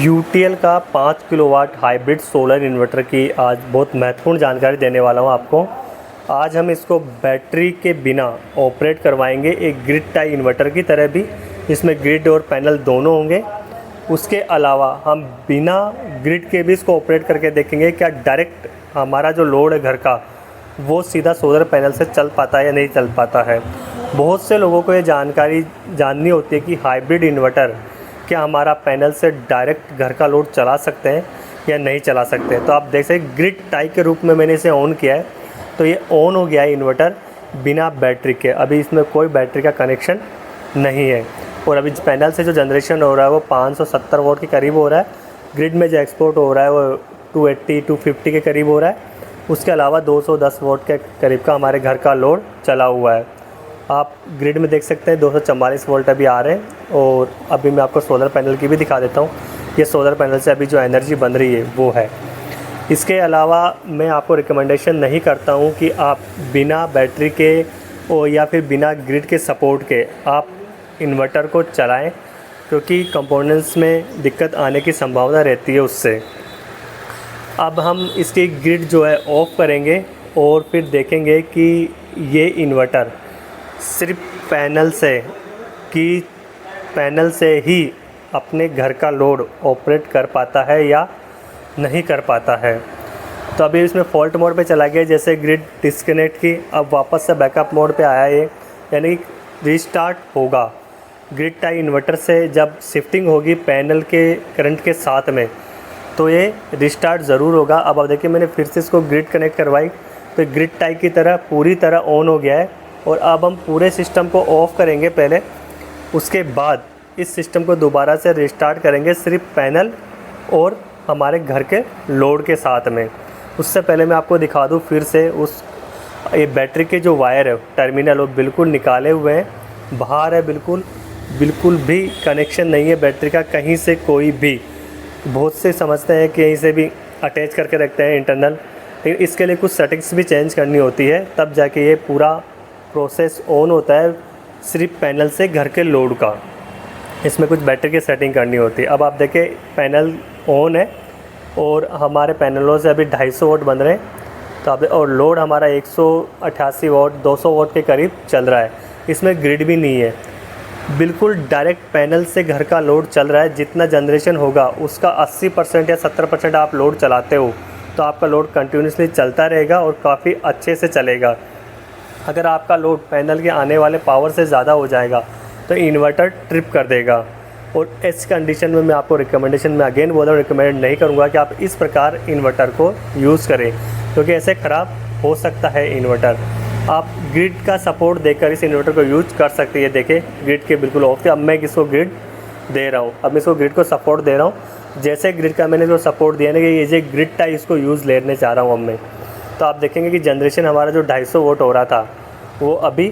UTL का 5 kilowatt hybrid solar inverter की आज बहुत महत्वपूर्ण जानकारी देने वाला हूं आपको। आज हम इसको बैटरी के बिना ऑपरेट करवाएंगे, एक ग्रिड टाई इन्वर्टर की तरह भी, जिसमें ग्रिड और पैनल दोनों होंगे। उसके अलावा हम बिना ग्रिड के भी इसको ऑपरेट करके देखेंगे क्या डायरेक्ट हमारा जो लोड है घर का वो सीधा सोलर पैनल से चल पाता है या नहीं चल पाता है। बहुत से लोगों को ये जानकारी जाननी होती है कि हाइब्रिड इन्वर्टर क्या हमारा पैनल से डायरेक्ट घर का लोड चला सकते हैं या नहीं चला सकते। तो आप देख सकते ग्रिड टाई के रूप में मैंने इसे ऑन किया है, तो ये ऑन हो गया है इन्वर्टर बिना बैटरी के। अभी इसमें कोई बैटरी का कनेक्शन नहीं है और अभी पैनल से जो जनरेशन हो रहा है वो 570 वोट के करीब हो रहा है। ग्रिड में जो एक्सपोर्ट हो रहा है वो 280-250 के करीब हो रहा है। उसके अलावा 210 वोट के करीब का हमारे घर का लोड चला हुआ है। आप ग्रिड में देख सकते हैं 244 वोल्ट अभी आ रहे हैं। और अभी मैं आपको सोलर पैनल की भी दिखा देता हूँ। ये सोलर पैनल से अभी जो एनर्जी बन रही है वो है। इसके अलावा मैं आपको रिकमेंडेशन नहीं करता हूँ कि आप बिना बैटरी के और या फिर बिना ग्रिड के सपोर्ट के आप इन्वर्टर को चलाएं, क्योंकि कंपोनेंट्स में दिक्कत आने की संभावना रहती है उससे। अब हम इसकी ग्रिड जो है ऑफ़ करेंगे और फिर देखेंगे कि ये इन्वर्टर सिर्फ पैनल से ही अपने घर का लोड ऑपरेट कर पाता है या नहीं कर पाता है। तो अभी इसमें फॉल्ट मोड पे चला गया, जैसे ग्रिड डिस्कनेक्ट की, अब वापस से बैकअप मोड पे आया ये, यानी रीस्टार्ट होगा। ग्रिड टाई इन्वर्टर से जब शिफ्टिंग होगी पैनल के करंट के साथ में तो ये रिस्टार्ट ज़रूर होगा। अब आप देखिए मैंने फिर से इसको ग्रिड कनेक्ट करवाई तो ग्रिड टाई की तरह पूरी तरह ऑन हो गया है। और अब हम पूरे सिस्टम को ऑफ़ करेंगे पहले, उसके बाद इस सिस्टम को दोबारा से रिस्टार्ट करेंगे सिर्फ पैनल और हमारे घर के लोड के साथ में। उससे पहले मैं आपको दिखा दूं फिर से ये बैटरी के जो वायर है टर्मिनल वो बिल्कुल निकाले हुए हैं, बाहर है, बिल्कुल भी कनेक्शन नहीं है बैटरी का कहीं से कोई भी। बहुत से समझते हैं कि यहीं से भी अटैच करके रखते हैं इंटरनल, लेकिन इसके लिए कुछ सेटिंग्स भी चेंज करनी होती है, तब जाके ये पूरा प्रोसेस ऑन होता है सिर्फ पैनल से घर के लोड का। इसमें कुछ बैटरी की सेटिंग करनी होती है। अब आप देखें पैनल ऑन है और हमारे पैनलों से अभी 250 वोट बन रहे हैं, तो अब और लोड हमारा 188 वोट 200 वोट के करीब चल रहा है। इसमें ग्रिड भी नहीं है, बिल्कुल डायरेक्ट पैनल से घर का लोड चल रहा है। जितना जनरेशन होगा उसका 80% या 70% आप लोड चलाते हो तो आपका लोड कंटिन्यूसली चलता रहेगा और काफ़ी अच्छे से चलेगा। अगर आपका लोड पैनल के आने वाले पावर से ज़्यादा हो जाएगा तो इन्वर्टर ट्रिप कर देगा। और इस कंडीशन में मैं आपको रिकमेंडेशन में अगेन बोल रहा हूँ, रिकमेंड नहीं करूँगा कि आप इस प्रकार इन्वर्टर को यूज़ करें, क्योंकि ऐसे ख़राब हो सकता है इन्वर्टर। आप ग्रिड का सपोर्ट देकर इस इन्वर्टर को यूज कर सकते हैं। देखें ग्रिड के बिल्कुल ऑफ थे, अब मैं इसको ग्रिड दे रहा हूँ, अब मैं इसको ग्रिड को सपोर्ट दे रहा हूँ। जैसे ग्रिड का मैंने जो सपोर्ट दिया ना कि ये जो ग्रिड टाई इसको यूज़ लेने चाह रहा हूँ अब मैं, तो आप देखेंगे कि जनरेशन हमारा जो 250 वोट हो रहा था वो अभी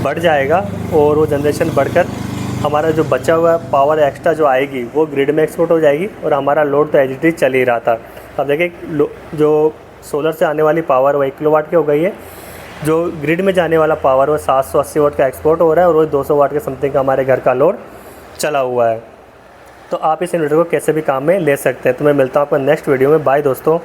बढ़ जाएगा और वो जनरेशन बढ़कर हमारा जो बचा हुआ पावर एक्स्ट्रा जो आएगी वो ग्रिड में एक्सपोर्ट हो जाएगी और हमारा लोड तो एच डी चल ही रहा था। अब देखिए जो सोलर से आने वाली पावर वो 1 किलोवाट की हो गई है, जो ग्रिड में जाने वाला पावर वो 780 वाट का एक्सपोर्ट हो रहा है और वो 200 वाट के समथिंग का हमारे घर का लोड चला हुआ है। तो आप इस इन्वर्टर को कैसे भी काम में ले सकते हैं। तो मैं मिलता हूँ आपको नेक्स्ट वीडियो में। बाय दोस्तों।